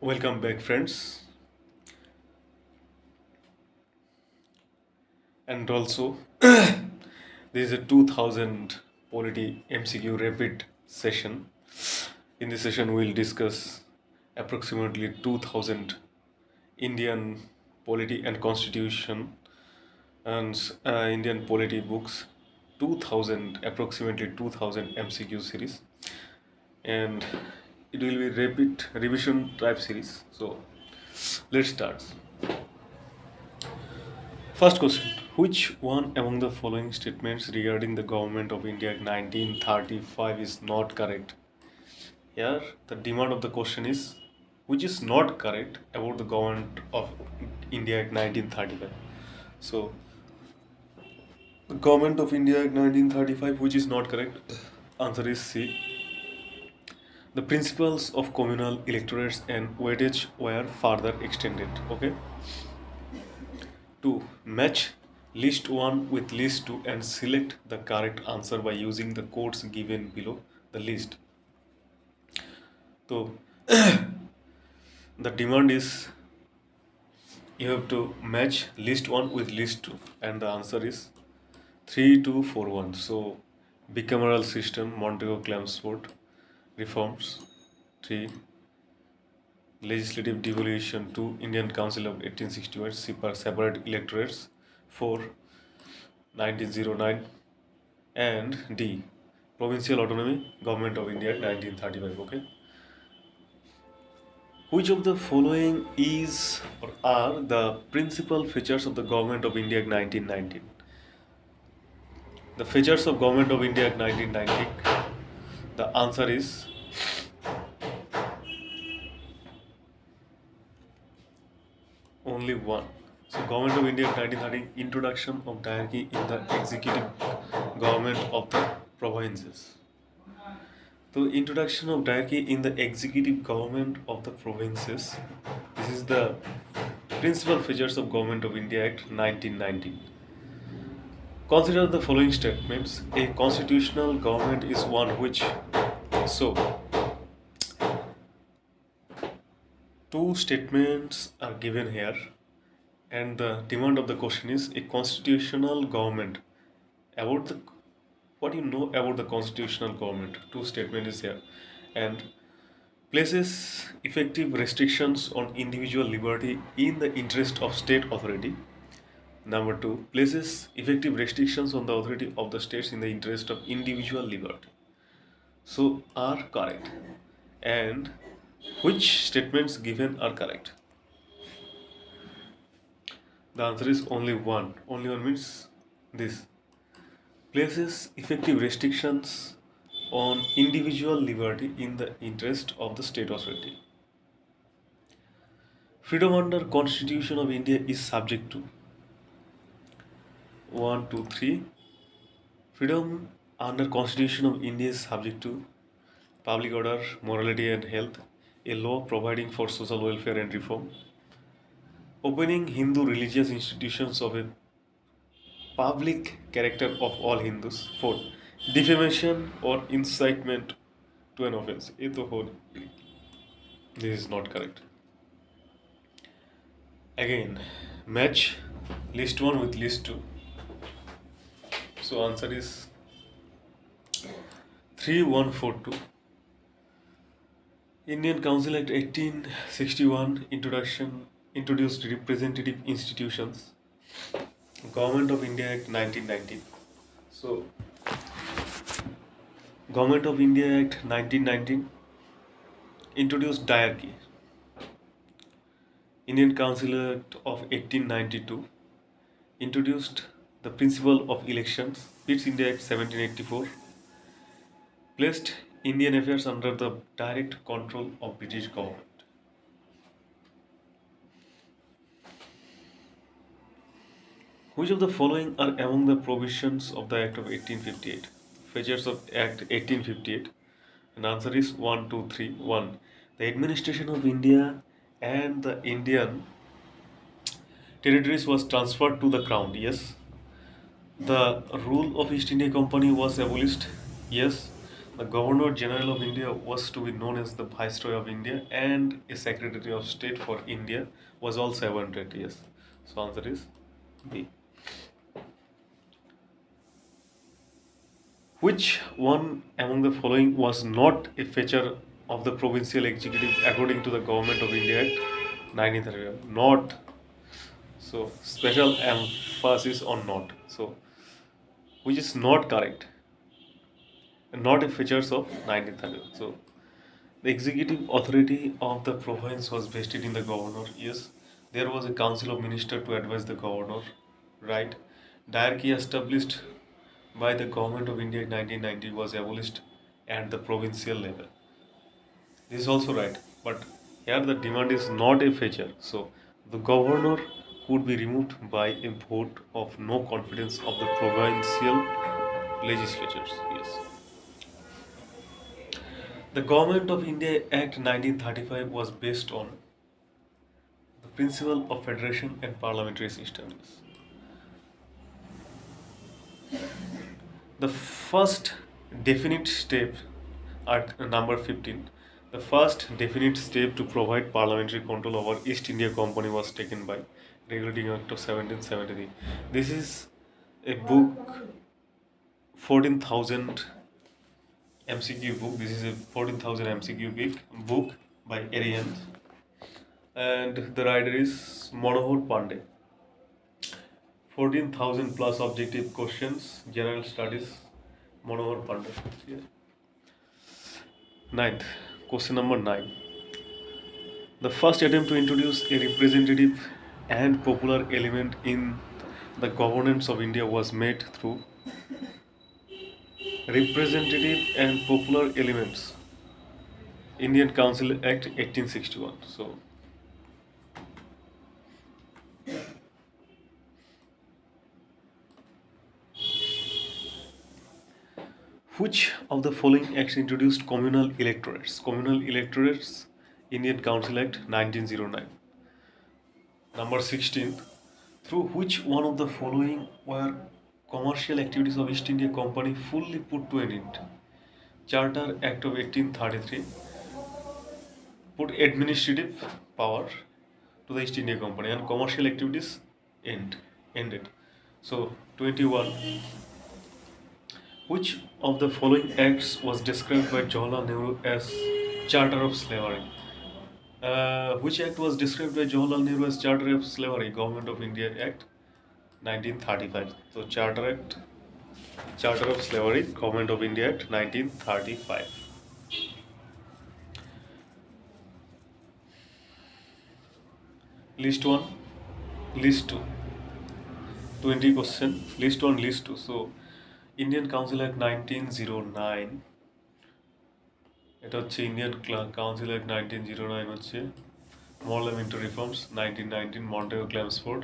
Welcome back, friends, and also this is a 2000 Polity MCQ rapid session. In this session, we'll discuss approximately 2000 Indian polity and constitution and Indian polity books, 2000 approximately 2000 MCQ series, and it will be rapid revision type series. So let's start. First question. Which one among the following statements regarding the Government of India Act 1935 is not correct? Here, the demand of the question is which is not correct about the Government of India Act 1935. So, the Government of India Act 1935, which is not correct? Answer is C. The principles of communal electorates and weightage were further extended. Okay. 2. Match list 1 with list 2 and select the correct answer by using the codes given below the list. So, the demand is you have to match list 1 with list 2, and the answer is 3241. So, bicameral system, Montego Chelmsford reforms 3. Legislative devolution to Indian Council of 1861, separate electorates 4. 1909, and D. Provincial Autonomy, Government of India 1935. Okay. Which of the following is or are the principal features of the Government of India 1919? The features of Government of India 1919. The answer is only one. So, Government of India 1913, introduction of diarchy in the executive government of the provinces. So, introduction of diarchy in the executive government of the provinces. This is the principal features of Government of India Act 1919. Consider the following statements. A constitutional government is one which. So, two statements are given here, and the demand of the question is a constitutional government. About the what you know about the constitutional government? Two statement is here, and places effective restrictions on individual liberty in the interest of state authority. Number 2, places effective restrictions on the authority of the states in the interest of individual liberty. So, are correct. And which statements given are correct? The answer is only one. Only one means this. Places effective restrictions on individual liberty in the interest of the state authority. Freedom under Constitution of India is subject to 1, 2, 3. Freedom under Constitution of India is subject to public order, morality and health, a law providing for social welfare and reform, opening Hindu religious institutions of a public character of all Hindus, 4. Defamation or incitement to an offense. This is not correct. Again, match list 1 with list 2. So answer is 3142. Indian Council Act 1861 introduced representative institutions. Government of India Act 1919. So, Government of India Act 1919 introduced diarchy. Indian Council Act of 1892 introduced the principle of elections. Pitt's India Act 1784 placed Indian affairs under the direct control of British government. Which of the following are among the provisions of the Act of 1858? Features of Act 1858. And answer is 1, 2, 3. 1. The administration of India and the Indian territories was transferred to the crown. Yes. The rule of East India Company was abolished. Yes. The Governor General of India was to be known as the Viceroy of India, and a Secretary of State for India was also appointed. Yes. So answer is B. Which one among the following was not a feature of the provincial executive according to the Government of India Act 1935? Not. So special emphasis on not. So which is not correct. Not a features of 1930. So the executive authority of the province was vested in the governor. Yes, there was a council of ministers to advise the governor. Right. Diarchy established by the government of India in 1990 was abolished at the provincial level. This is also right, but here the demand is not a feature. So the governor could be removed by a vote of no confidence of the provincial legislatures. Yes. The Government of India Act 1935 was based on the principle of federation and parliamentary systems. The first definite step at number 15, the first definite step to provide parliamentary control over East India Company was taken by Regulating Act of 1773. This is a book, 14,000 MCQ book. This is a 14,000 MCQ book by Arian, and the writer is Manohar Pandey. 14,000 plus objective questions, general studies, Manohar Pandey. Yeah. Ninth, question number 9. The first attempt to introduce a representative and popular element in the governance of India was made through Representative and Popular Elements, Indian Council Act 1861. So, which of the following acts introduced communal electorates? Communal electorates, Indian Council Act 1909. Number 16. Through which one of the following were commercial activities of East India Company fully put to an end? Charter Act of 1833 put administrative power to the East India Company and commercial activities ended. So 21. Which of the following acts was described by Jawaharlal Nehru as Charter of Slavery? Which act was described by Jawaharlal Nehru as Charter of Slavery? Government of India Act 1935. So Charter of Slavery, Government of India Act 1935. List 1, list 2. 20 question. List 1, list 2. So Indian Council Act 1909. এটা হচ্ছে Indian council act 1909 হচ্ছে Parliamentary Reforms 1919, Montego Chelmsford,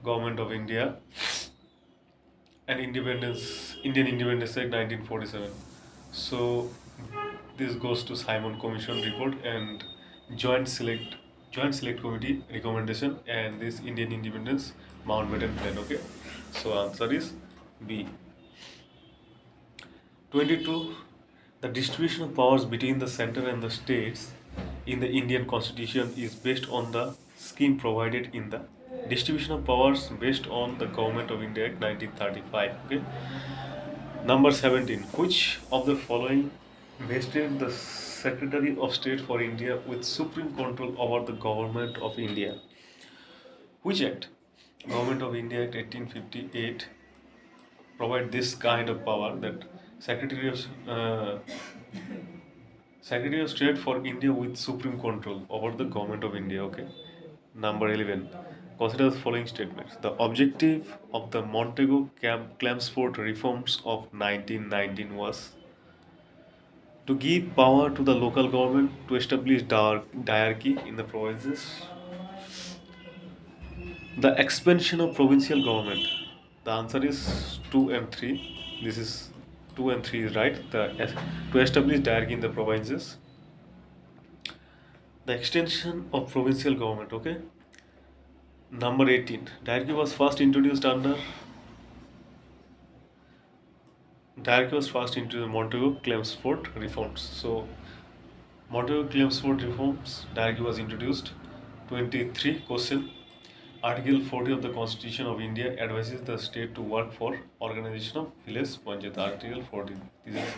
Government of India, and Indian Independence Act 1947. So this goes to Simon Commission report and Joint Select Committee recommendation, and this Indian Independence Mountbatten Plan. Okay, so answer is B. 22. The distribution of powers between the center and the states in the Indian Constitution is based on the scheme provided in the distribution of powers based on the Government of India Act 1935. Okay. Number 17. Which of the following vested the Secretary of State for India with supreme control over the Government of India? Which act? Government of India Act 1858 provide this kind of power that Secretary of State for India with supreme control over the Government of India. Okay. Number 11. Consider the following statements. The objective of the Montego Chelmsford reforms of 1919 was to give power to the local government to establish diarchy in the provinces. The expansion of provincial government. The answer is 2 and 3. This is 2 and 3 is right. To establish diarchy in the provinces. The extension of provincial government. Okay. Number 18. Diarchy was first introduced under Direct was first into the Montego-Chelmsford reforms. So Montego-Chelmsford reforms, Direct was introduced. 23 question. Article 40 of the Constitution of India advises the state to work for organization of village panchayat. Article 14. This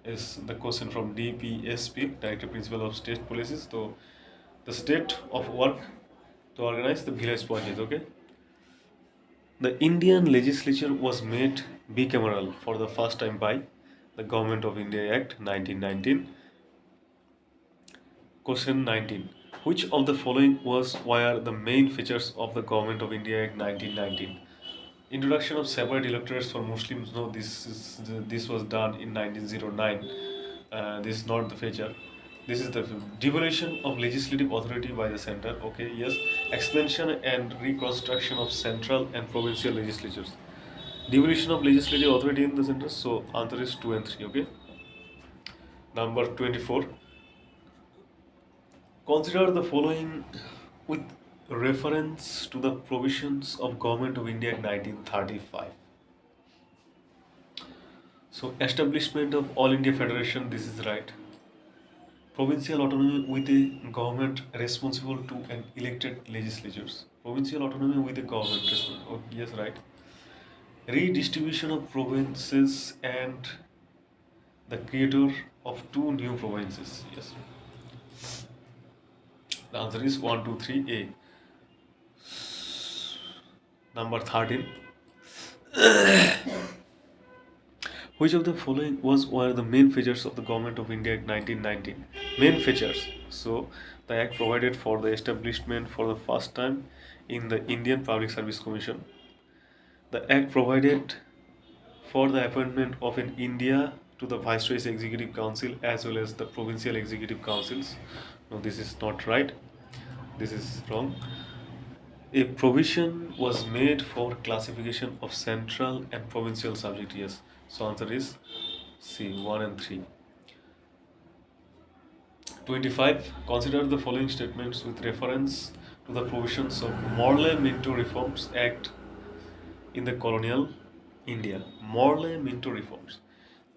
is the question from DPSP, Director Principal of State Policies. So the state of work to organize the village panchayat. Okay. The Indian legislature was made bicameral for the first time by the Government of India Act 1919. Question 19. Which of the following were the main features of the Government of India Act 1919? Introduction of separate electorates for Muslims. No, this was done in 1909. This is not the feature. This is the devolution of legislative authority by the center. Okay, yes. Expansion and reconstruction of central and provincial legislatures. Devolution of legislative authority in the center. So answer is 2 and 3. Okay. Number 24. Consider the following with reference to the provisions of Government of India in 1935. So establishment of All India Federation, this is right. Provincial autonomy with a government responsible to an elected legislatures. Provincial autonomy with a government responsible. Oh, yes, right. Redistribution of provinces and the creator of two new provinces. Yes. The answer is 1, 2, 3, A. Number 13. Which of the following were the main features of the Government of India Act 1919? Main features. So the Act provided for the establishment for the first time in the Indian Public Service Commission. The Act provided for the appointment of an India to the Viceroy's Executive Council as well as the Provincial Executive Councils. No, this is not right. This is wrong. A provision was made for classification of central and provincial subject. Yes. So answer is C, 1 and 3. 25. Consider the following statements with reference to the provisions of Morley-Minto Reforms Act in the colonial India. Morley-Minto Reforms.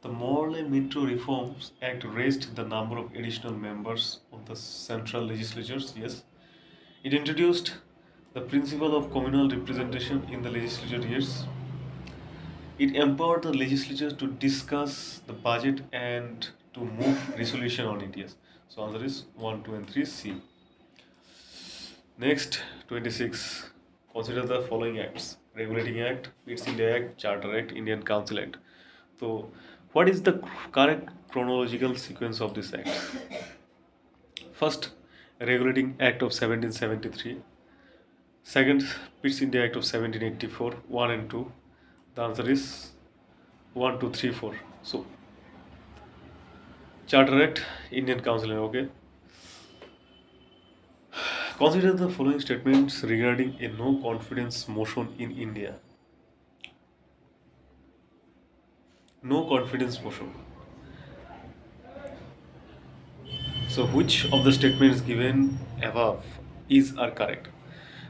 The Morley-Minto Reforms Act raised the number of additional members of the central legislatures. Yes. It introduced the principle of communal representation in the legislature. Yes. It empowered the legislature to discuss the budget and to move resolution on it. Yes. So answer is 1, 2, and 3, C. Next, 26. Consider the following acts: Regulating Act, East India Act, Charter Act, Indian Council Act. So, what is the correct chronological sequence of this act? First, Regulating Act of 1773. Second, East India Act of 1784, 1 and 2. The answer is 1, 2, 3, 4. So, Charter Act, Indian Council Act. Okay. Consider the following statements regarding a no confidence motion in India. No confidence motion. So, which of the statements given above are correct?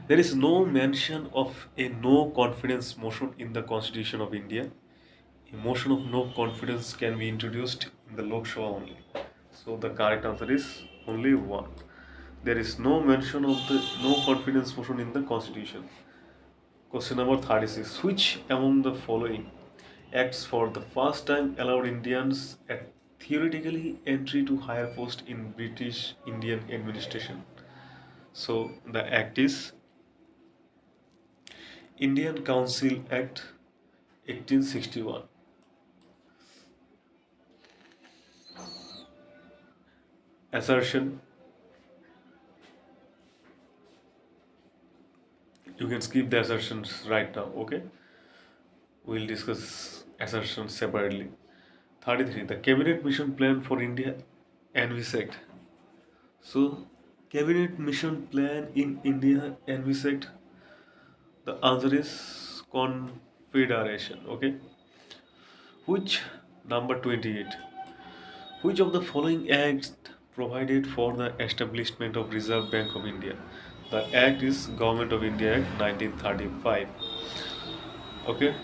There is no mention of a no confidence motion in the Constitution of India. A motion of no confidence can be introduced in the Lok Sabha only. So, the correct answer is only 1. There is no mention of the no confidence motion in the Constitution. Question number 36. Which among the following acts for the first time allowed Indians at theoretically entry to higher post in British Indian administration? So the act is Indian Council Act 1861. Assertion. You can skip the assertions right now, okay? We'll discuss assertions separately. 33. The Cabinet Mission Plan for India envisaged. So, Cabinet Mission Plan in India envisaged. The answer is Confederation. Okay. Which number 28? Which of the following acts provided for the establishment of Reserve Bank of India? The act is Government of India Act 1935. Okay.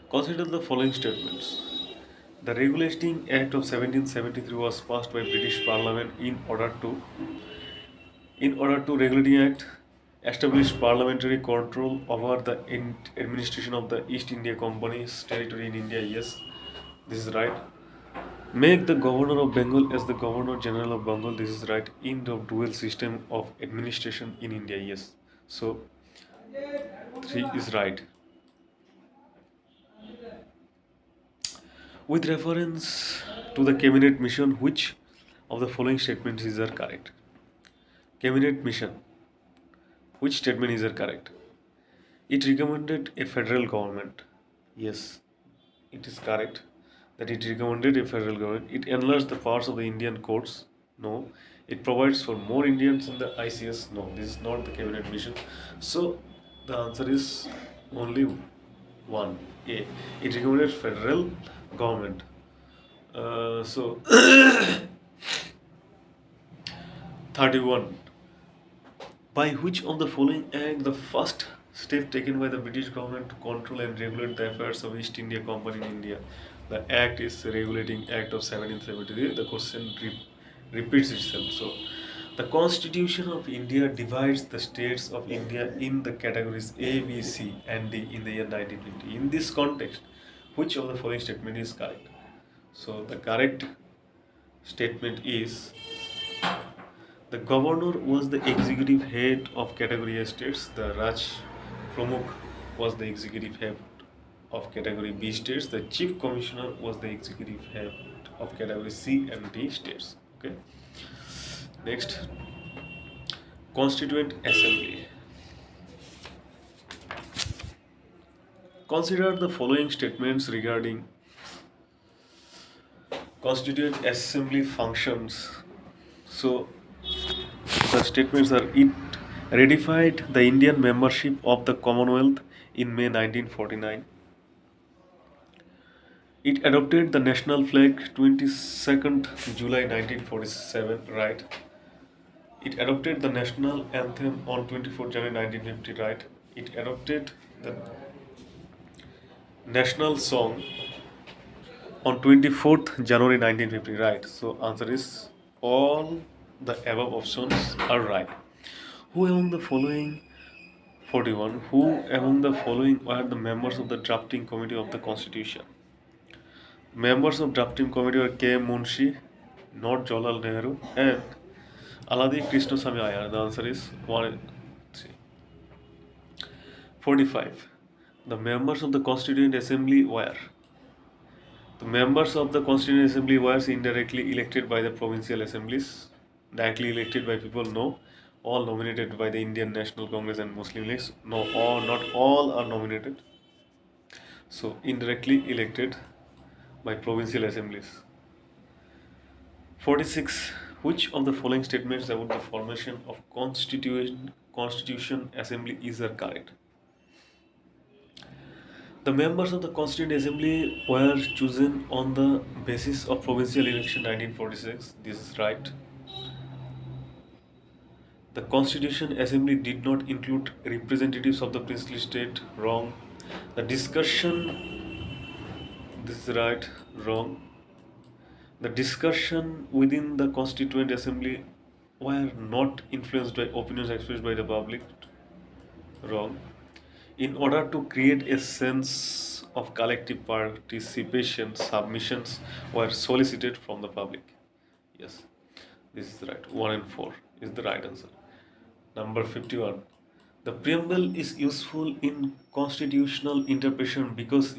Consider the following statements. The Regulating Act of 1773 was passed by British Parliament in order to Regulating Act establish parliamentary control over the administration of the East India Company's territory in India. Yes, this is right. Make the Governor of Bengal as the Governor General of Bengal. This is right. In the dual system of administration in India. Yes. So 3 is right. With reference to the cabinet mission, which of the following statements is correct? Cabinet mission. Which statement is correct? It recommended a federal government. Yes, it is correct that it recommended a federal government. It enlarged the powers of the Indian courts. No. It provides for more Indians in the ICS. No, this is not the cabinet mission. So the answer is only one. A. It recommended federal government. So 31. By which of the following act the first step taken by the British government to control and regulate the affairs of East India Company in India? The act is Regulating Act of 1773. The question repeats itself. So, the Constitution of India divides the states of India in the categories A, B, C, and D in the year 1950. In this context, which of the following statement is correct? So, the correct statement is the governor was the executive head of category A states. The Raj Pramukh was the executive head of category B states. The chief commissioner was the executive head of category C and D states. Okay. Next, Constituent Assembly. Consider the following statements regarding Constituent Assembly functions. So, the statements are: it ratified the Indian membership of the Commonwealth in May 1949. It adopted the national flag 22nd July 1947, right? It adopted the national anthem on 24th January 1950, right? It adopted the national song on 24th January 1950, right? So answer is all the above options are right. Who among the following 41. Who among the following were the members of the drafting committee of the Constitution? Members of drafting committee were K. Munshi, not Jalal Nehru, and Aladi Krishnasamy Iyer. The answer is 1 and 3. 45. The members of the Constituent Assembly were. The members of the Constituent Assembly were indirectly elected by the provincial assemblies, directly elected by people, no. All nominated by the Indian National Congress and Muslim Leagues, no. All, not all are nominated. So indirectly elected by provincial assemblies. 46. Which of the following statements about the formation of Constitution Assembly is correct? The members of the Constituent Assembly were chosen on the basis of provincial election 1946. This is right. The Constitution Assembly did not include representatives of the princely state. Wrong. The discussion. This is right. Wrong. The discussion within the Constituent Assembly were not influenced by opinions expressed by the public. Wrong. In order to create a sense of collective participation, submissions were solicited from the public. Yes, this is right. 1 and 4 is the right answer. Number 51. The preamble is useful in constitutional interpretation because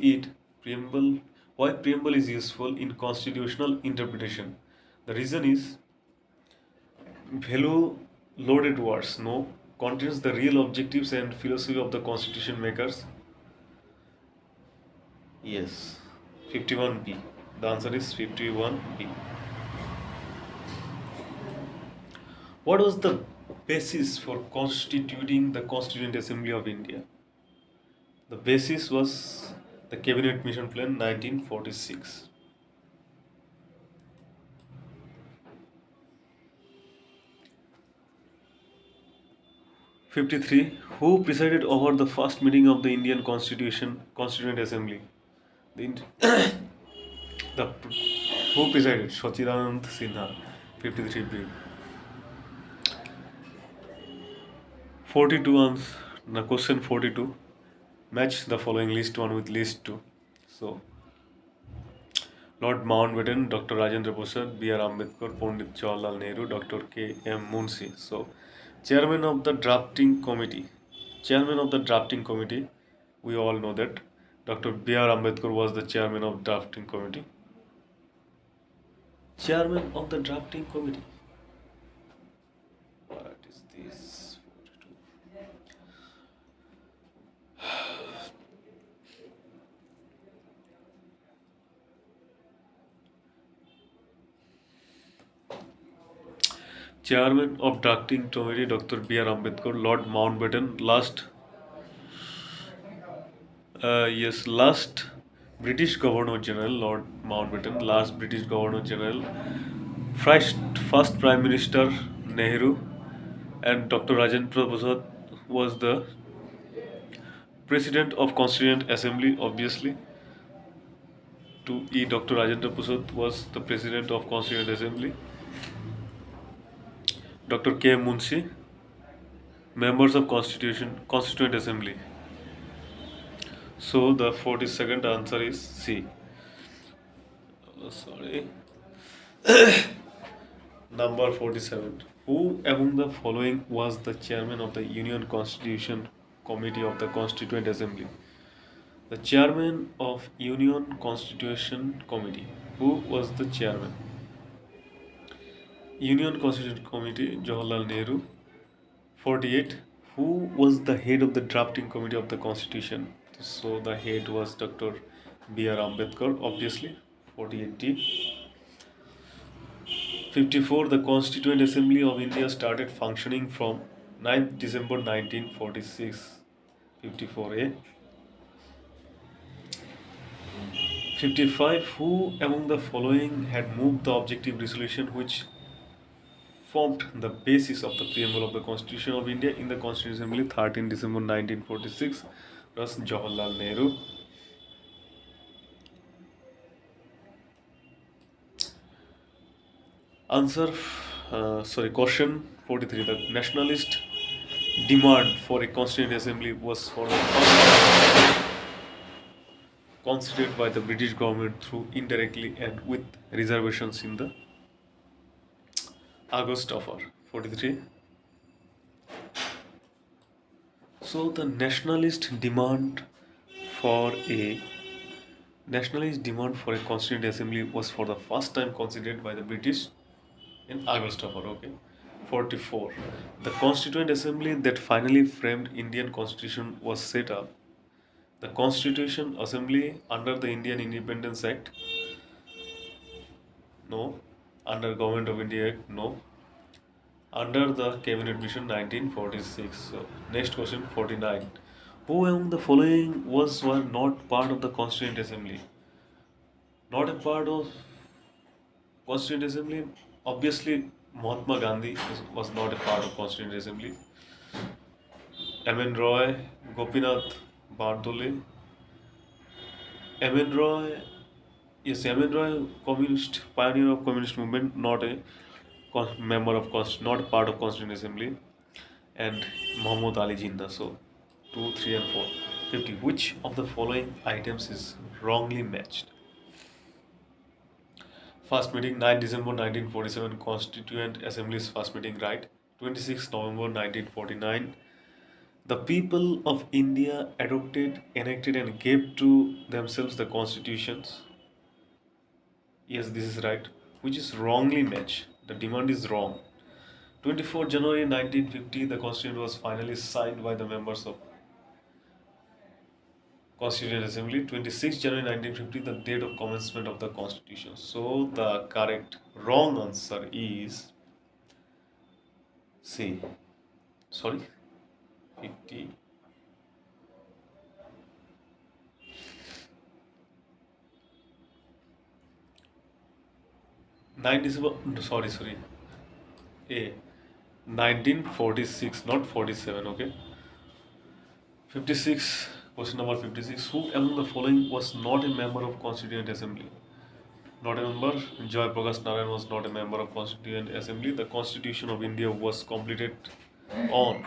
why preamble is useful in constitutional interpretation? The reason is value loaded words, no, contains the real objectives and philosophy of the constitution makers. Yes, 51B. The answer is 51B. What was the basis for constituting the Constituent Assembly of India? The basis was the Cabinet Mission Plan 1946. 53. Who presided over the first meeting of the Indian Constituent Assembly? The who presided? Sachidanand Sinha, 53B. 42 ans. Now question 42. Match the following list 1 with list 2. So, Lord Mountbatten, Dr. Rajendra Prasad, B.R. Ambedkar, Pandit Jawaharlal Nehru, Dr. K.M. Munshi. So, Chairman of the Drafting Committee. Chairman of the Drafting Committee, we all know that Dr. B.R. Ambedkar was the chairman of Drafting Committee. Chairman of the Drafting Committee. What is this? 42. Chairman of Drafting Committee, Dr. B.R. Ambedkar, Lord Mountbatten, last British Governor General, Lord Mountbatten, last British Governor General, first Prime Minister Nehru, and Dr. Rajendra Prasad was the President of Constituent Assembly, obviously. Dr. Rajendra Prasad was the President of Constituent Assembly. Dr. K. Munshi, members of Constituent Assembly. So the 42nd answer is C. Sorry. Number 47. Who among the following was the chairman of the Union Constitution Committee of the Constituent Assembly? The chairman of Union Constitution Committee. Who was the chairman? Union Constitution Committee, Jawaharlal Nehru. 48. Who was the head of the drafting committee of the Constitution? So the head was Dr. B.R. Ambedkar, obviously. 48. 54. The Constituent Assembly of India started functioning from 9th December 1946. 54A. 55. Who among the following had moved the objective resolution which formed the basis of the preamble of the Constitution of India in the Constituent Assembly 13 December 1946? Was Jawaharlal Nehru. Question 43. The nationalist demand for a Constituent Assembly was for the first time considered by the British government through indirectly and with reservations in the August Offer. 43. So the for a nationalist demand for a Constituent Assembly was for the first time considered by the British in August Offer. Okay. 44. The Constituent Assembly that finally framed Indian Constitution was set up. The Constitution Assembly under the Indian Independence Act? No. Under Government of India Act? No. Under the Cabinet Mission 1946. So, next question 49. Who among the following were not part of the Constituent Assembly? Not a part of Constituent Assembly? Obviously, Mahatma Gandhi was not a part of Constituent Assembly. M.N. Roy, Gopinath Bardole. M.N. Roy, yes, M.N. Roy, pioneer of communist movement, not a member of not a part of Constituent Assembly, and Muhammad Ali Jinnah. So 2, 3, and 4. 50. Which of the following items is wrongly matched? First meeting 9 December 1947, Constituent Assembly's first meeting, right? 26 November 1949. The people of India adopted, enacted, and gave to themselves the constitutions. Yes, this is right. Which is wrongly matched. The demand is wrong. 24 January 1950, the Constitution was finally signed by the members of Constituent Assembly. 26 January 1950, the date of commencement of the Constitution. So the correct wrong answer is C. Sorry, 50. 97. Sorry. A. 1946, not 47. Okay. 56. Question number 56. Who among the following was not a member of Constituent Assembly? Not a member. Joy Prakash Narayan was not a member of Constituent Assembly. The Constitution of India was completed on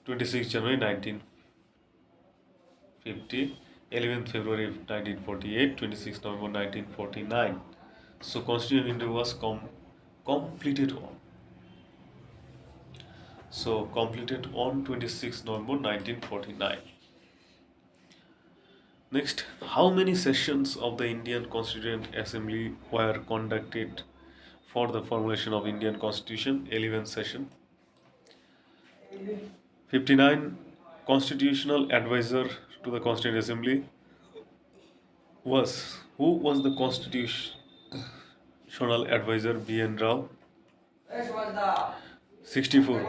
26 January 1950, 11th February 1948, 26 November 1949. So Constitution of India was completed on. So completed on 26 November 1949. Next, how many sessions of the Indian Constituent Assembly were conducted for the formulation of Indian Constitution? 11th session. 59. Constitutional advisor to the Constituent Assembly was, who was the constitutional advisor? B.N. Rao. 64.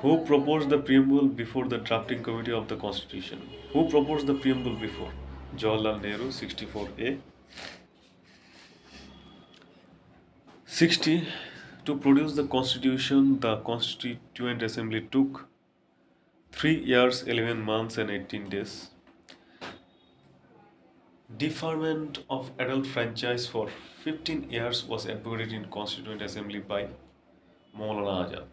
Who proposed the preamble before the drafting committee of the Constitution? Who proposed the preamble before? Jawaharlal Nehru. 64A. 60. To produce the Constitution, the Constituent Assembly took 3 years, 11 months, and 18 days. Deferment of adult franchise for 15 years was advocated in Constituent Assembly by Maulana Azad.